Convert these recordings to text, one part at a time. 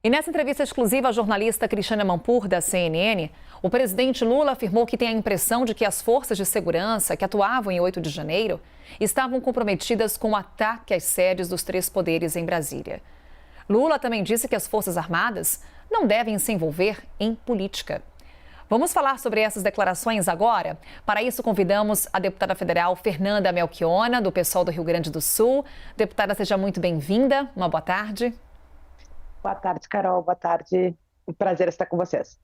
E nessa entrevista exclusiva à jornalista Cristiane Amanpour, da CNN, o presidente Lula afirmou que tem a impressão de que as forças de segurança que atuavam em 8 de janeiro estavam comprometidas com o ataque às sedes dos três poderes em Brasília. Lula também disse que as Forças Armadas não devem se envolver em política. Vamos falar sobre essas declarações agora? Para isso, convidamos a deputada federal Fernanda Melchiona, do PSOL do Rio Grande do Sul. Deputada, seja muito bem-vinda. Uma boa tarde. Boa tarde, Carol. Boa tarde. Um prazer estar com vocês.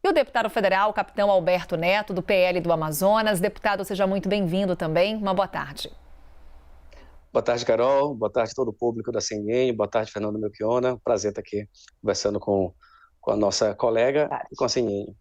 E o deputado federal, capitão Alberto Neto, do PL do Amazonas. Deputado, seja muito bem-vindo também. Uma boa tarde. Boa tarde, Carol. Boa tarde a todo o público da CNN. Boa tarde, Fernanda Melchiona. Prazer estar aqui conversando com a nossa colega e com a CNN.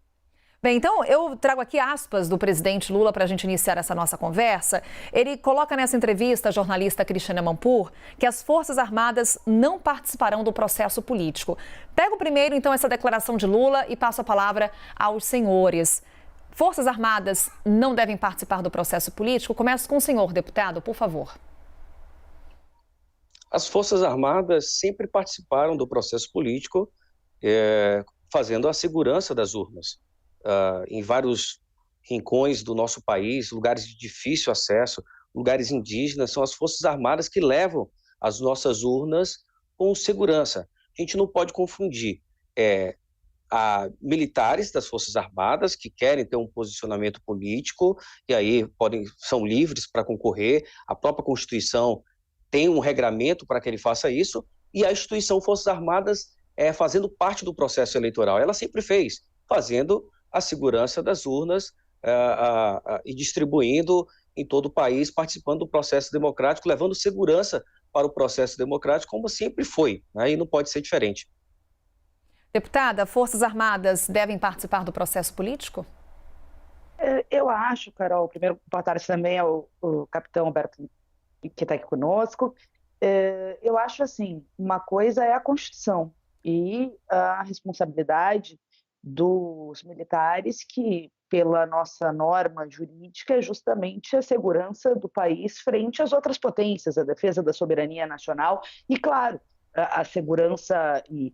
Bem, então eu trago aqui aspas do presidente Lula para a gente iniciar essa nossa conversa. Ele coloca nessa entrevista à jornalista Cristiane Amanpour que as Forças Armadas não participarão do processo político. Pego primeiro, então, essa declaração de Lula e passo a palavra aos senhores. Forças Armadas não devem participar do processo político? Começo com o senhor, deputado, por favor. As Forças Armadas sempre participaram do processo político, fazendo a segurança das urnas. Em vários rincões do nosso país, lugares de difícil acesso, lugares indígenas, são as Forças Armadas que levam as nossas urnas com segurança. A gente não pode confundir militares das Forças Armadas que querem ter um posicionamento político e aí são livres para concorrer, a própria Constituição tem um regramento para que ele faça isso, e a instituição Forças Armadas fazendo parte do processo eleitoral. Ela sempre fez, fazendo a segurança das urnas e distribuindo em todo o país, participando do processo democrático, levando segurança para o processo democrático, como sempre foi, né? E não pode ser diferente. Deputada, Forças Armadas devem participar do processo político? Eu acho, Carol, primeiro, boa tarde também ao capitão Alberto, que está aqui conosco. Eu acho assim, uma coisa é a Constituição e a responsabilidade dos militares, que, pela nossa norma jurídica, é justamente a segurança do país frente às outras potências, a defesa da soberania nacional e, claro, a segurança e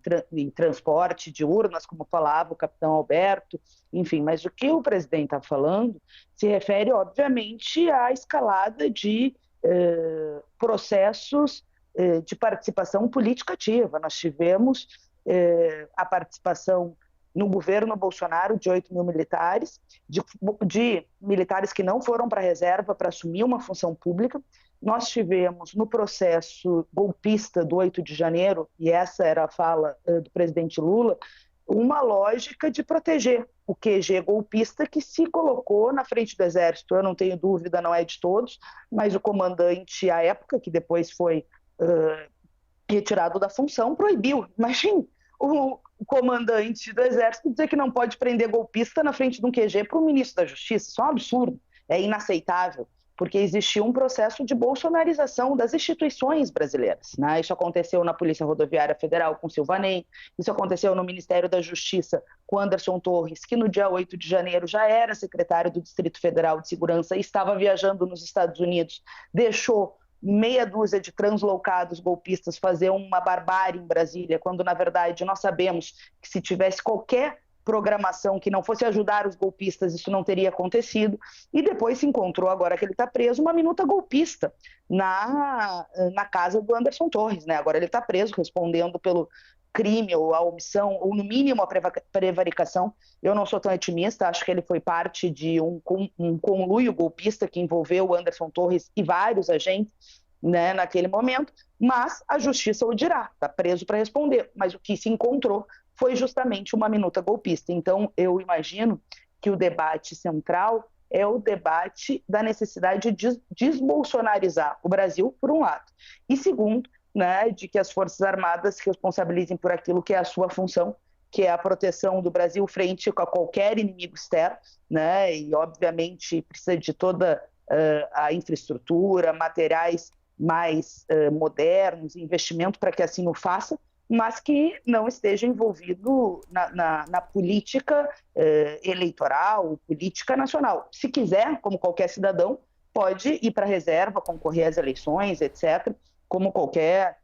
transporte de urnas, como falava o capitão Alberto, enfim. Mas o que o presidente está falando se refere, obviamente, à escalada de processos de participação política ativa. Nós tivemos a participação no governo Bolsonaro de 8 mil militares, de militares que não foram para a reserva para assumir uma função pública. Nós tivemos no processo golpista do 8 de janeiro, e essa era a fala do presidente Lula, uma lógica de proteger o QG golpista que se colocou na frente do Exército. Eu não tenho dúvida, não é de todos, mas o comandante, à época, que depois foi retirado da função, proibiu. Imagine o comandante do Exército dizer que não pode prender golpista na frente de um QG para o ministro da Justiça. Isso é um absurdo, é inaceitável, porque existia um processo de bolsonarização das instituições brasileiras, né? Isso aconteceu na Polícia Rodoviária Federal com Silvanei, isso aconteceu no Ministério da Justiça com Anderson Torres, que no dia 8 de janeiro já era secretário do Distrito Federal de Segurança e estava viajando nos Estados Unidos, deixou meia dúzia de translocados golpistas fazer uma barbárie em Brasília, quando, na verdade, nós sabemos que se tivesse qualquer programação que não fosse ajudar os golpistas, isso não teria acontecido. E depois se encontrou, agora que ele está preso, uma minuta golpista na casa do Anderson Torres, né? Agora ele está preso, respondendo pelo crime ou a omissão, ou no mínimo a prevaricação. Eu não sou tão otimista, acho que ele foi parte de um conluio golpista que envolveu o Anderson Torres e vários agentes, né, naquele momento, mas a justiça o dirá, está preso para responder. Mas o que se encontrou foi justamente uma minuta golpista. Então, eu imagino que o debate central é o debate da necessidade de desbolsonarizar o Brasil, por um lado, e segundo, né, de que as Forças Armadas se responsabilizem por aquilo que é a sua função, que é a proteção do Brasil frente a qualquer inimigo externo, né, e obviamente precisa de toda a infraestrutura, materiais mais modernos, investimento para que assim o faça, mas que não esteja envolvido na política eleitoral, política nacional. Se quiser, como qualquer cidadão, pode ir para a reserva, concorrer às eleições, etc., como qualquer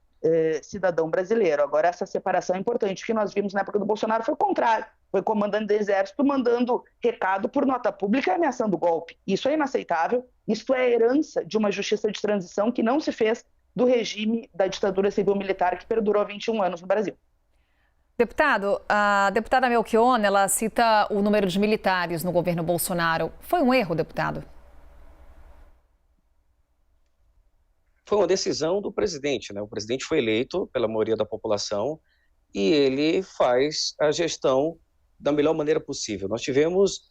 cidadão brasileiro. Agora, essa separação é importante. O que nós vimos na época do Bolsonaro foi o contrário. Foi comandante do Exército mandando recado por nota pública e ameaçando golpe. Isso é inaceitável. Isso é herança de uma justiça de transição que não se fez do regime da ditadura civil-militar que perdurou 21 anos no Brasil. Deputado, a deputada Melchiona, ela cita o número de militares no governo Bolsonaro. Foi um erro, deputado? Foi uma decisão do presidente, né? O presidente foi eleito pela maioria da população e ele faz a gestão da melhor maneira possível. Nós tivemos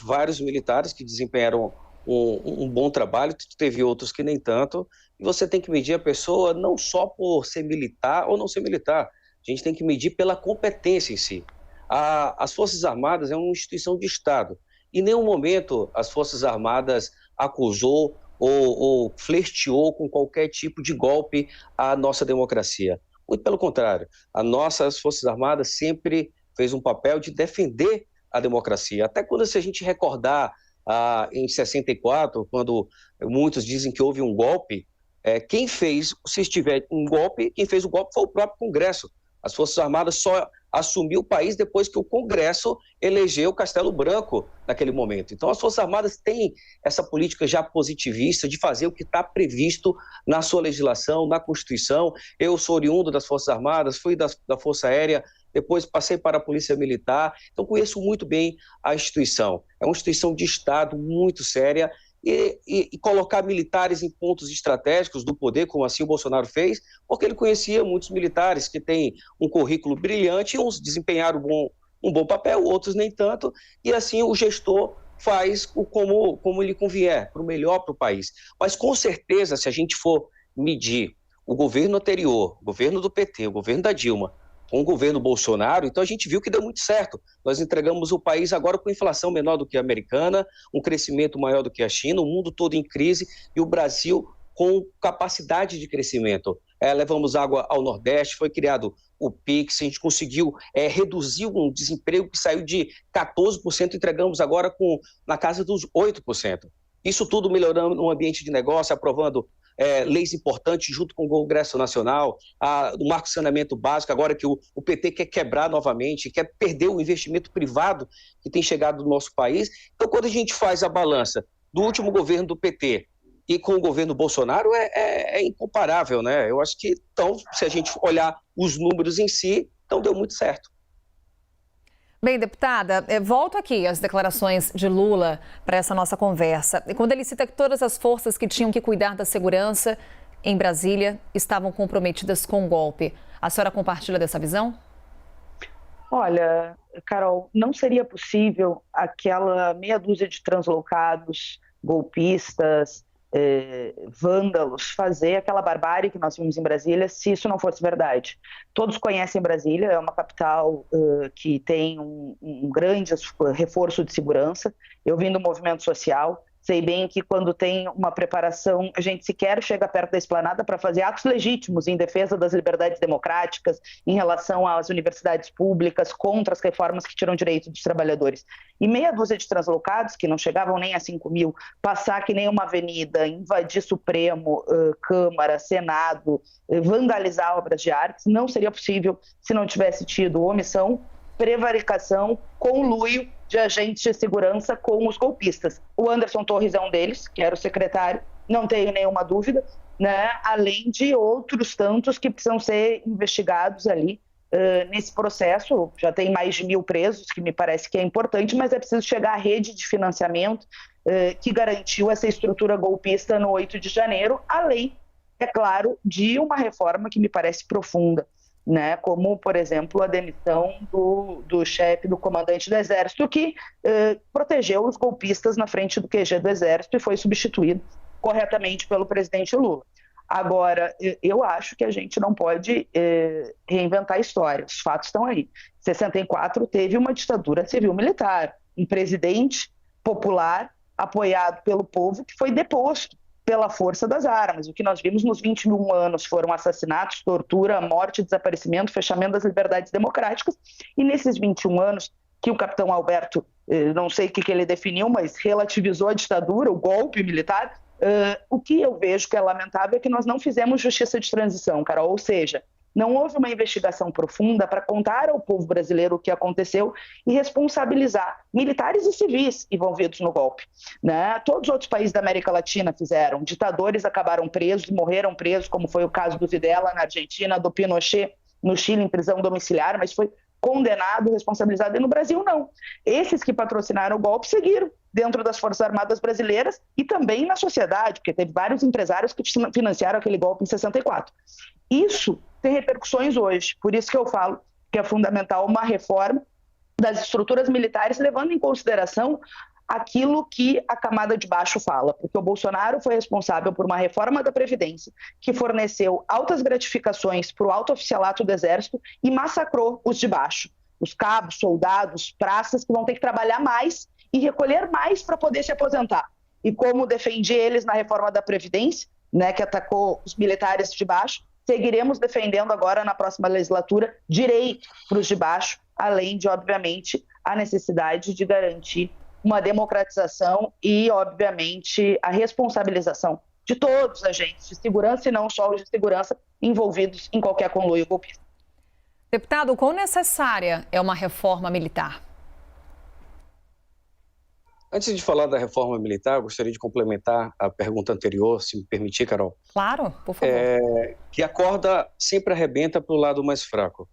vários militares que desempenharam um bom trabalho, teve outros que nem tanto, e você tem que medir a pessoa não só por ser militar ou não ser militar, a gente tem que medir pela competência em si. As Forças Armadas é uma instituição de Estado, e em nenhum momento as Forças Armadas acusou ou flerteou com qualquer tipo de golpe à nossa democracia. Muito pelo contrário, as nossas Forças Armadas sempre fez um papel de defender a democracia. Até quando, se a gente recordar, em 64, quando muitos dizem que houve um golpe, quem fez, se estiver um golpe, quem fez o golpe foi o próprio Congresso. As Forças Armadas só assumiu o país depois que o Congresso elegeu Castelo Branco naquele momento. Então, as Forças Armadas têm essa política já positivista de fazer o que está previsto na sua legislação, na Constituição. Eu sou oriundo das Forças Armadas, fui da Força Aérea, depois passei para a Polícia Militar, então conheço muito bem a instituição. É uma instituição de Estado muito séria, e colocar militares em pontos estratégicos do poder, como assim o Bolsonaro fez, porque ele conhecia muitos militares que têm um currículo brilhante, uns desempenharam um bom papel, outros nem tanto, e assim o gestor faz como lhe convier, para o melhor para o país. Mas com certeza, se a gente for medir o governo anterior, o governo do PT, o governo da Dilma, com o governo Bolsonaro, então a gente viu que deu muito certo. Nós entregamos o país agora com inflação menor do que a americana, um crescimento maior do que a China, o mundo todo em crise e o Brasil com capacidade de crescimento. Levamos água ao Nordeste, foi criado o PIX, a gente conseguiu reduzir um desemprego que saiu de 14%, entregamos agora na casa dos 8%. Isso tudo melhorando o ambiente de negócio, aprovando leis importantes junto com o Congresso Nacional, o Marco de Saneamento Básico, agora que o PT quer quebrar novamente, quer perder o investimento privado que tem chegado no nosso país. Então, quando a gente faz a balança do último governo do PT e com o governo Bolsonaro, é incomparável, né? Eu acho que, então, se a gente olhar os números em si, então deu muito certo. Bem, deputada, volto aqui às declarações de Lula para essa nossa conversa. E quando ele cita que todas as forças que tinham que cuidar da segurança em Brasília estavam comprometidas com o golpe. A senhora compartilha dessa visão? Olha, Carol, não seria possível aquela meia dúzia de translocados, golpistas, vândalos, fazer aquela barbárie que nós vimos em Brasília, se isso não fosse verdade. Todos conhecem Brasília, é uma capital que tem um grande reforço de segurança. Eu vim do movimento social, sei bem que quando tem uma preparação, a gente sequer chega perto da esplanada para fazer atos legítimos em defesa das liberdades democráticas, em relação às universidades públicas, contra as reformas que tiram direito dos trabalhadores. E meia dúzia de translocados, que não chegavam nem a 5 mil, passar que nem uma avenida, invadir Supremo, Câmara, Senado, vandalizar obras de arte, não seria possível se não tivesse tido omissão, prevaricação, conluio de agentes de segurança com os golpistas. O Anderson Torres é um deles, que era o secretário, não tenho nenhuma dúvida, né? Além de outros tantos que precisam ser investigados ali nesse processo. Já tem mais de 1.000 presos, que me parece que é importante, mas é preciso chegar à rede de financiamento que garantiu essa estrutura golpista no 8 de janeiro, além, é claro, de uma reforma que me parece profunda, né, como, por exemplo, a demissão do chefe, do comandante do Exército, que protegeu os golpistas na frente do QG do Exército e foi substituído corretamente pelo presidente Lula. Agora, eu acho que a gente não pode reinventar a história, os fatos estão aí. Em 64 teve uma ditadura civil-militar, um presidente popular apoiado pelo povo que foi deposto pela força das armas. O que nós vimos nos 21 anos foram assassinatos, tortura, morte, desaparecimento, fechamento das liberdades democráticas. E nesses 21 anos que o capitão Alberto, não sei o que ele definiu, mas relativizou a ditadura, o golpe militar, O que eu vejo que é lamentável é que nós não fizemos justiça de transição, Carol, ou seja, não houve uma investigação profunda para contar ao povo brasileiro o que aconteceu e responsabilizar militares e civis envolvidos no golpe, né? Todos os outros países da América Latina fizeram. Ditadores acabaram presos, morreram presos, como foi o caso do Videla na Argentina, do Pinochet no Chile em prisão domiciliar, mas foi condenado, responsabilizado. E no Brasil, não. Esses que patrocinaram o golpe seguiram dentro das Forças Armadas brasileiras e também na sociedade, porque teve vários empresários que financiaram aquele golpe em 64. Isso tem repercussões hoje, por isso que eu falo que é fundamental uma reforma das estruturas militares, levando em consideração aquilo que a camada de baixo fala, porque o Bolsonaro foi responsável por uma reforma da Previdência que forneceu altas gratificações para o alto oficialato do Exército e massacrou os de baixo, os cabos, soldados, praças que vão ter que trabalhar mais e recolher mais para poder se aposentar. E como defendi eles na reforma da Previdência, né, que atacou os militares de baixo, seguiremos defendendo agora na próxima legislatura direito para os de baixo, além de, obviamente, a necessidade de garantir uma democratização e, obviamente, a responsabilização de todos os agentes de segurança e não só os de segurança envolvidos em qualquer conluio golpista. Deputado, quão necessária é uma reforma militar? Antes de falar da reforma militar, eu gostaria de complementar a pergunta anterior, se me permitir, Carol. Claro, por favor. Que a corda sempre arrebenta para o lado mais fraco.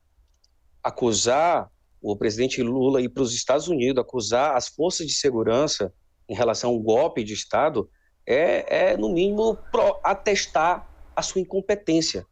Acusar o presidente Lula ir para os Estados Unidos, acusar as forças de segurança em relação a um golpe de Estado, no mínimo, atestar a sua incompetência.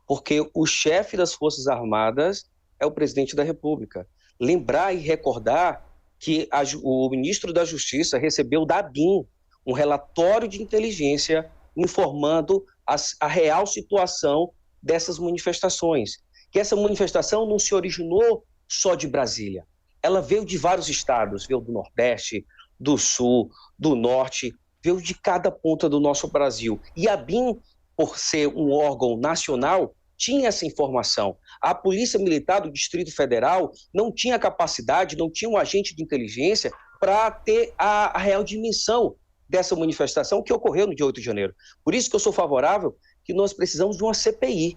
Porque o chefe das Forças Armadas é o presidente da República. Lembrar e recordar que o ministro da Justiça recebeu da ABIN um relatório de inteligência informando a real situação dessas manifestações. Que essa manifestação não se originou só de Brasília. Ela veio de vários estados, veio do Nordeste, do Sul, do Norte, veio de cada ponta do nosso Brasil. E a ABIN, por ser um órgão nacional, tinha essa informação. A Polícia Militar do Distrito Federal não tinha capacidade, não tinha um agente de inteligência para ter a real dimensão dessa manifestação que ocorreu no dia 8 de janeiro. Por isso que eu sou favorável que nós precisamos de uma CPI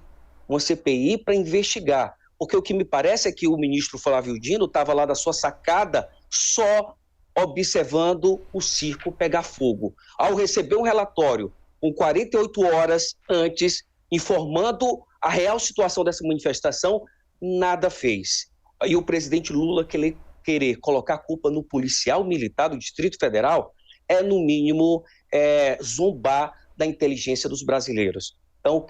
para investigar. Porque o que me parece é que o ministro Flávio Dino estava lá da sua sacada só observando o circo pegar fogo. Ao receber um relatório com 48 horas antes, informando a real situação dessa manifestação, nada fez. E o presidente Lula querer colocar a culpa no policial militar do Distrito Federal é, no mínimo, zombar da inteligência dos brasileiros. Então,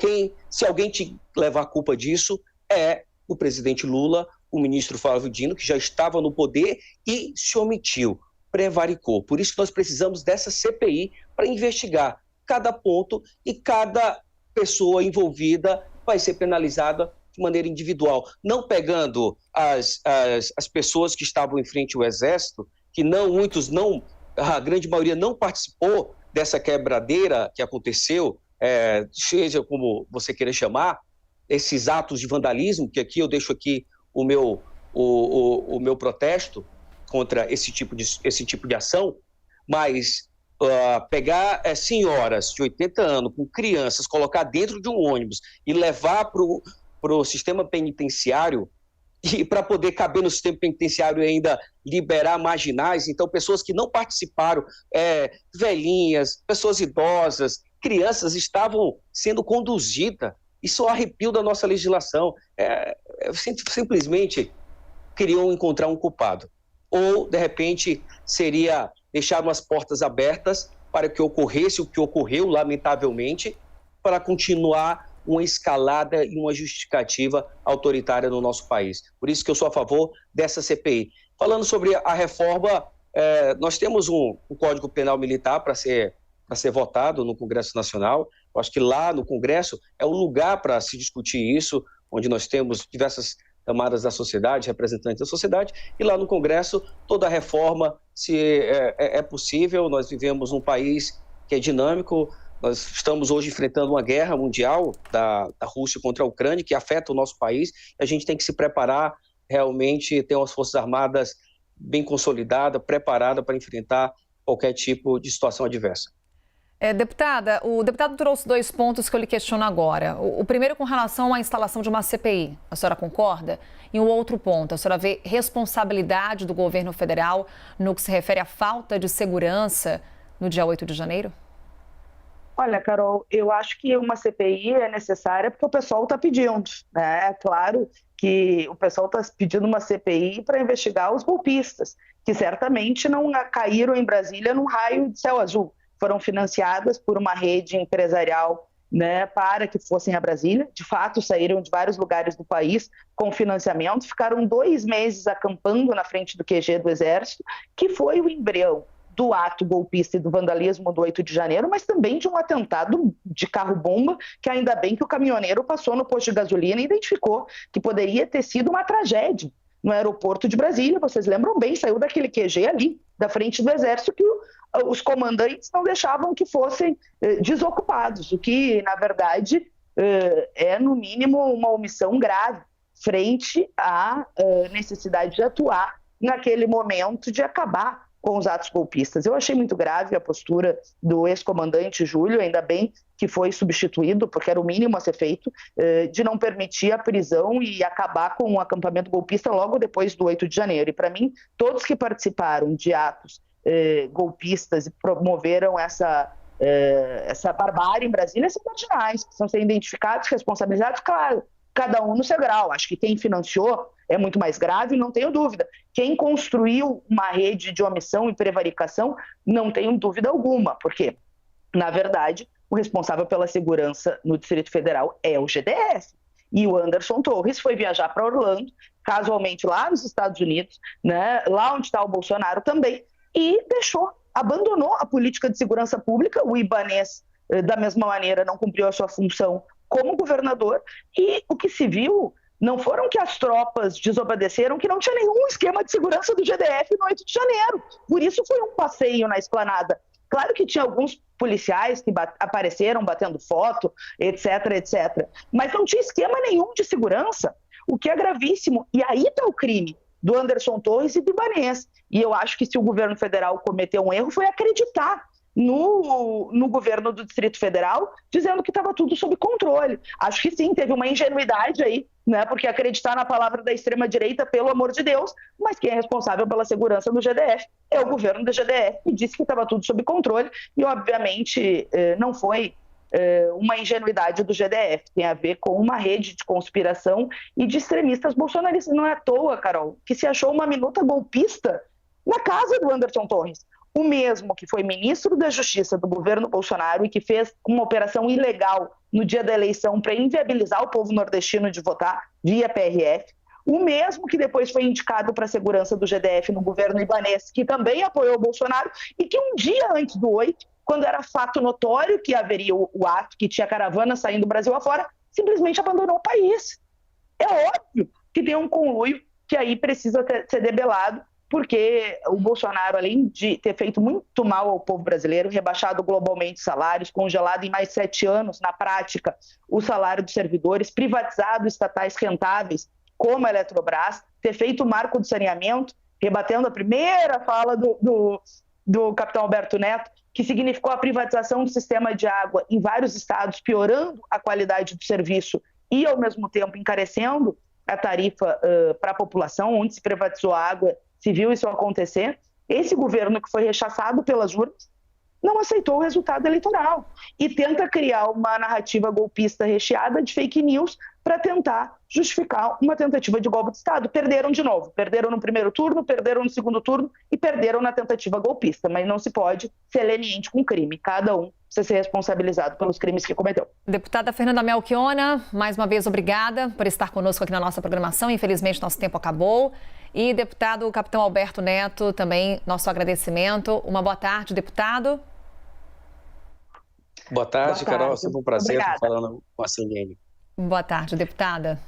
se alguém te levar a culpa disso, é o presidente Lula, o ministro Flávio Dino, que já estava no poder e se omitiu, prevaricou. Por isso que nós precisamos dessa CPI para investigar cada ponto e cada pessoa envolvida vai ser penalizada de maneira individual, não pegando as pessoas que estavam em frente ao Exército, que a grande maioria não participou dessa quebradeira que aconteceu, seja como você queira chamar, esses atos de vandalismo, que aqui eu deixo aqui o meu protesto contra esse tipo de ação, mas pegar senhoras de 80 anos com crianças, colocar dentro de um ônibus e levar para o sistema penitenciário, e para poder caber no sistema penitenciário e ainda liberar marginais, então pessoas que não participaram, velhinhas, pessoas idosas, crianças estavam sendo conduzidas. Isso é um arrepio da nossa legislação. Simplesmente queriam encontrar um culpado. Ou, de repente, seria deixar umas portas abertas para que ocorresse o que ocorreu, lamentavelmente, para continuar uma escalada e uma justificativa autoritária no nosso país. Por isso que eu sou a favor dessa CPI. Falando sobre a reforma, nós temos um Código Penal Militar para ser votado no Congresso Nacional. Eu acho que lá no Congresso é o lugar para se discutir isso, onde nós temos diversas camadas da sociedade, representantes da sociedade, e lá no Congresso toda a reforma é possível. Nós vivemos num país que é dinâmico, nós estamos hoje enfrentando uma guerra mundial da Rússia contra a Ucrânia, que afeta o nosso país, e a gente tem que se preparar realmente, ter umas Forças Armadas bem consolidadas, preparadas para enfrentar qualquer tipo de situação adversa. Deputada, o deputado trouxe 2 pontos que eu lhe questiono agora. O primeiro com relação à instalação de uma CPI. A senhora concorda? E o outro ponto, a senhora vê responsabilidade do governo federal no que se refere à falta de segurança no dia 8 de janeiro? Olha, Carol, eu acho que uma CPI é necessária porque o pessoal está pedindo, né? É claro que o pessoal está pedindo uma CPI para investigar os golpistas, que certamente não caíram em Brasília num raio de céu azul. Foram financiadas por uma rede empresarial, né, para que fossem a Brasília. De fato, saíram de vários lugares do país com financiamento, ficaram 2 meses acampando na frente do QG do Exército, que foi o embrião do ato golpista e do vandalismo do 8 de janeiro, mas também de um atentado de carro-bomba, que ainda bem que o caminhoneiro passou no posto de gasolina e identificou que poderia ter sido uma tragédia no aeroporto de Brasília. Vocês lembram bem, saiu daquele QG ali, da frente do Exército, que os comandantes não deixavam que fossem desocupados, o que, na verdade, é, no mínimo, uma omissão grave frente à necessidade de atuar naquele momento de acabar com os atos golpistas. Eu achei muito grave a postura do ex-comandante Júlio, ainda bem que foi substituído, porque era o mínimo a ser feito, de não permitir a prisão e acabar com o acampamento golpista logo depois do 8 de janeiro. E, para mim, todos que participaram de atos golpistas e promoveram essa barbárie em Brasília são marginais, precisam ser identificados, responsabilizados, claro, cada um no seu grau. Acho que quem financiou é muito mais grave, não tenho dúvida. Quem construiu uma rede de omissão e prevaricação, não tenho dúvida alguma, porque, na verdade, o responsável pela segurança no Distrito Federal é o GDF. E o Anderson Torres foi viajar para Orlando, casualmente lá nos Estados Unidos, né, lá onde está o Bolsonaro também, e abandonou a política de segurança pública. O Ibanez, da mesma maneira, não cumpriu a sua função como governador, e o que se viu não foram que as tropas desobedeceram, que não tinha nenhum esquema de segurança do GDF no 8 de janeiro. Por isso foi um passeio na esplanada. Claro que tinha alguns policiais que apareceram batendo foto, etc, etc. Mas não tinha esquema nenhum de segurança, o que é gravíssimo. E aí está o crime do Anderson Torres e do Ibanez. E eu acho que se o governo federal cometeu um erro, foi acreditar no governo do Distrito Federal, dizendo que estava tudo sob controle. Acho que sim, teve uma ingenuidade aí, né? Porque acreditar na palavra da extrema-direita, pelo amor de Deus, mas quem é responsável pela segurança do GDF é o governo do GDF, que disse que estava tudo sob controle, e obviamente não foi uma ingenuidade do GDF, tem a ver com uma rede de conspiração e de extremistas bolsonaristas. Não é à toa, Carol, que se achou uma minuta golpista na casa do Anderson Torres. O mesmo que foi ministro da Justiça do governo Bolsonaro e que fez uma operação ilegal no dia da eleição para inviabilizar o povo nordestino de votar via PRF. O mesmo que depois foi indicado para a segurança do GDF no governo Ibanez, que também apoiou o Bolsonaro, e que um dia antes do 8, quando era fato notório que haveria o ato, que tinha caravana saindo do Brasil afora, simplesmente abandonou o país. É óbvio que tem um conluio que aí precisa ser debelado, porque o Bolsonaro, além de ter feito muito mal ao povo brasileiro, rebaixado globalmente salários, congelado em mais 7 anos, na prática, o salário dos servidores, privatizado estatais rentáveis, como a Eletrobras, ter feito o marco do saneamento, rebatendo a primeira fala do capitão Alberto Neto, que significou a privatização do sistema de água em vários estados, piorando a qualidade do serviço e, ao mesmo tempo, encarecendo a tarifa para a população, onde se privatizou a água. Se viu isso acontecer, esse governo que foi rechaçado pelas urnas não aceitou o resultado eleitoral e tenta criar uma narrativa golpista recheada de fake news para tentar justificar uma tentativa de golpe de Estado. Perderam de novo, perderam no primeiro turno, perderam no segundo turno e perderam na tentativa golpista, mas não se pode ser leniente com crime, cada um precisa ser responsabilizado pelos crimes que cometeu. Deputada Fernanda Melchiona, mais uma vez obrigada por estar conosco aqui na nossa programação, infelizmente nosso tempo acabou. E deputado capitão Alberto Neto, também nosso agradecimento. Uma boa tarde, deputado. Boa tarde, Carol. Sempre um prazer estar falando com a CNN. Boa tarde, deputada.